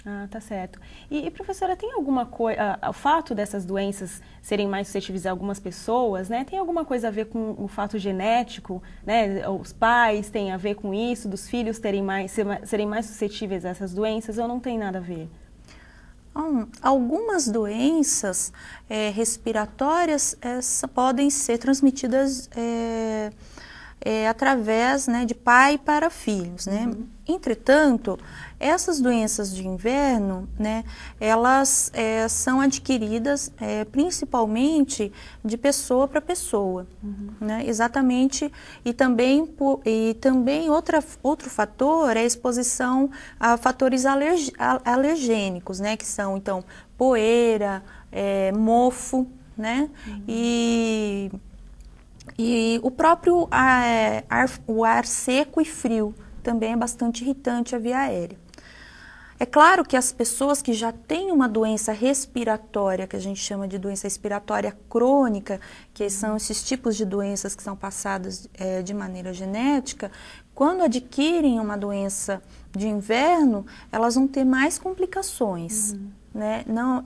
Ah, tá certo. E professora, tem alguma coisa, o fato dessas doenças serem mais suscetíveis a algumas pessoas, né? Tem alguma coisa a ver com o fato genético, né? Os pais têm a ver com isso, dos filhos serem mais suscetíveis a essas doenças, ou não tem nada a ver? Algumas doenças respiratórias podem ser transmitidas através, né, de pai para filhos, né? Uhum. Entretanto, essas doenças de inverno, né, elas são adquiridas principalmente de pessoa para pessoa, né? Exatamente, e também outro fator é a exposição a fatores alergênicos, né, que são então poeira, mofo, né? E o próprio o ar seco e frio também é bastante irritante à via aérea. É claro que as pessoas que já têm uma doença respiratória, que a gente chama de doença respiratória crônica, que são esses tipos de doenças que são passadas de maneira genética, quando adquirem uma doença de inverno, elas vão ter mais complicações. Né? Não,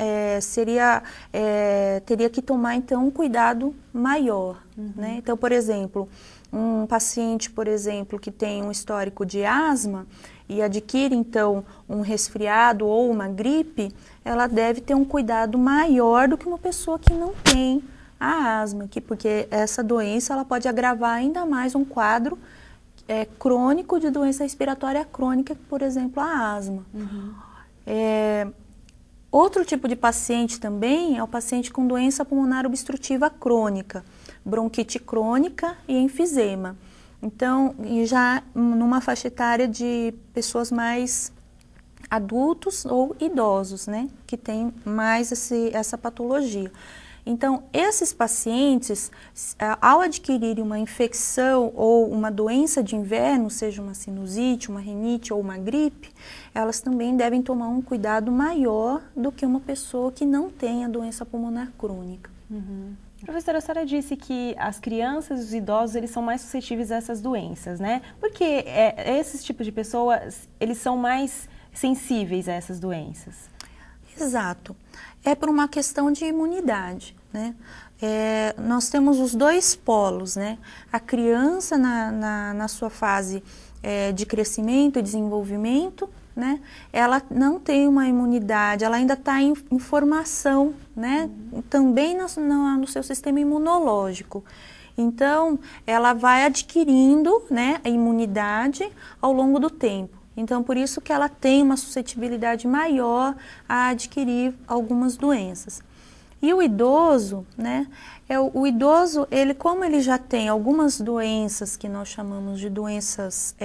teria que tomar então um cuidado maior. Né? Então, por exemplo, um paciente, por exemplo, que tem um histórico de asma e adquire então um resfriado ou uma gripe, ela deve ter um cuidado maior do que uma pessoa que não tem a asma, porque essa doença ela pode agravar ainda mais um quadro crônico de doença respiratória crônica, por exemplo, a asma. Outro tipo de paciente também é o paciente com doença pulmonar obstrutiva crônica, bronquite crônica e enfisema. Então, já numa faixa etária de pessoas mais adultos ou idosos, né, que tem mais essa patologia. Então, esses pacientes, ao adquirirem uma infecção ou uma doença de inverno, seja uma sinusite, uma rinite ou uma gripe, elas também devem tomar um cuidado maior do que uma pessoa que não tem a doença pulmonar crônica. Professora, a senhora disse que as crianças e os idosos, eles são mais suscetíveis a essas doenças, né? Porque esses tipos de pessoas, eles são mais sensíveis a essas doenças. Exato. É por uma questão de imunidade, né? Nós temos os dois polos, né? A criança na sua fase de crescimento e desenvolvimento, né? Ela não tem uma imunidade, ela ainda está em formação, né? Também no seu sistema imunológico. Então, ela vai adquirindo, né, a imunidade ao longo do tempo. Então, por isso que ela tem uma suscetibilidade maior a adquirir algumas doenças. E o idoso, né, o idoso, como ele já tem algumas doenças que nós chamamos de doenças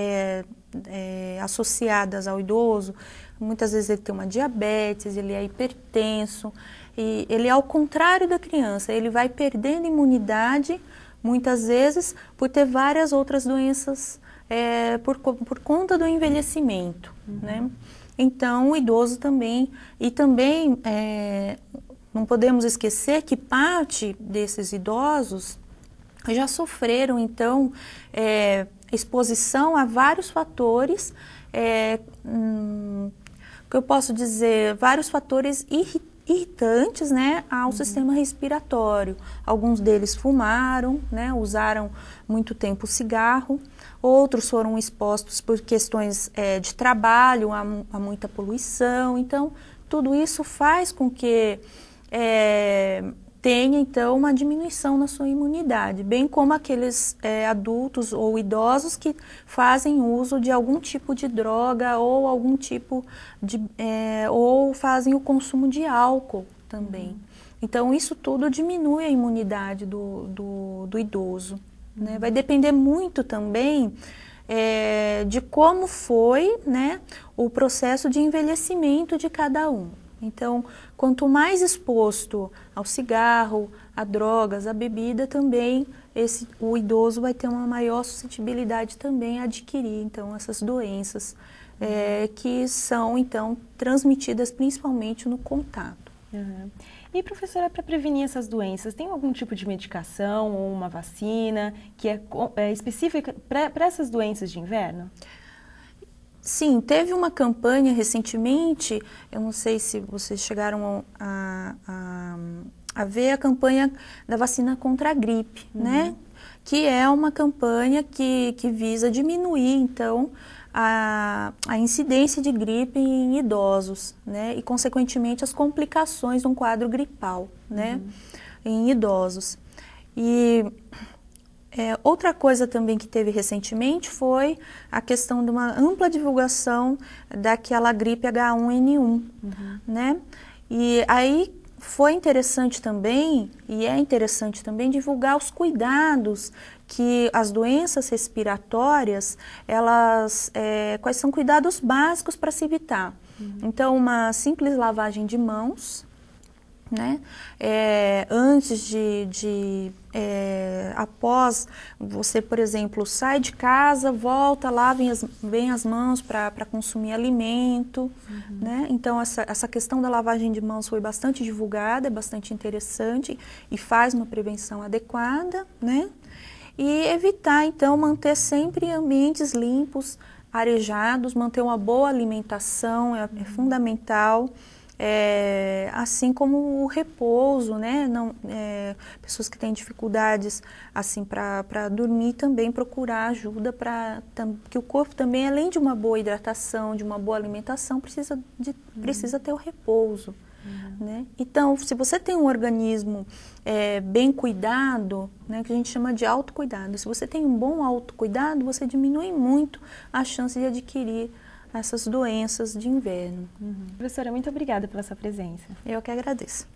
associadas ao idoso, muitas vezes ele tem uma diabetes, ele é hipertenso, e ele, ao contrário da criança, ele vai perdendo imunidade, muitas vezes, por ter várias outras doenças por conta do envelhecimento, né? Então, o idoso também, e também não podemos esquecer que parte desses idosos já sofreram, então, exposição a vários fatores, que eu posso dizer, vários fatores irritantes, né, ao sistema respiratório. Alguns deles fumaram, né, usaram muito tempo cigarro, outros foram expostos por questões de trabalho, a muita poluição. Então, tudo isso faz com que tenha, então, uma diminuição na sua imunidade, bem como aqueles adultos ou idosos que fazem uso de algum tipo de droga ou algum tipo de... ou fazem o consumo de álcool também. Então, isso tudo diminui a imunidade do idoso. Né? Vai depender muito também de como foi, né, o processo de envelhecimento de cada um. Então, quanto mais exposto ao cigarro, a drogas, a bebida, também o idoso vai ter uma maior suscetibilidade também a adquirir, então, essas doenças que são, então, transmitidas principalmente no contato. E, professora, para prevenir essas doenças, tem algum tipo de medicação ou uma vacina que é específica para essas doenças de inverno? Sim, teve uma campanha recentemente, eu não sei se vocês chegaram a ver a campanha da vacina contra a gripe, né? Que é uma campanha que visa diminuir, então, a incidência de gripe em idosos, né? E, consequentemente, as complicações de um quadro gripal, né? Em idosos. E outra coisa também que teve recentemente foi a questão de uma ampla divulgação daquela gripe H1N1, né? E aí foi interessante também, e é interessante também, divulgar os cuidados que as doenças respiratórias, quais são cuidados básicos para se evitar. Então, uma simples lavagem de mãos, né? Antes após você, por exemplo, sai de casa, volta, lave bem as mãos para consumir alimento, né? Então essa questão da lavagem de mãos foi bastante divulgada, é bastante interessante e faz uma prevenção adequada, né? E evitar, então, manter sempre ambientes limpos, arejados, manter uma boa alimentação é fundamental. Assim como o repouso, né? Pessoas que têm dificuldades assim para dormir também procurar ajuda que o corpo também, além de uma boa hidratação, de uma boa alimentação, precisa ter o repouso. Né? Então, se você tem um organismo bem cuidado, né, que a gente chama de autocuidado, se você tem um bom autocuidado, você diminui muito a chance de adquirir essas doenças de inverno. Professora, muito obrigada pela sua presença. Eu que agradeço.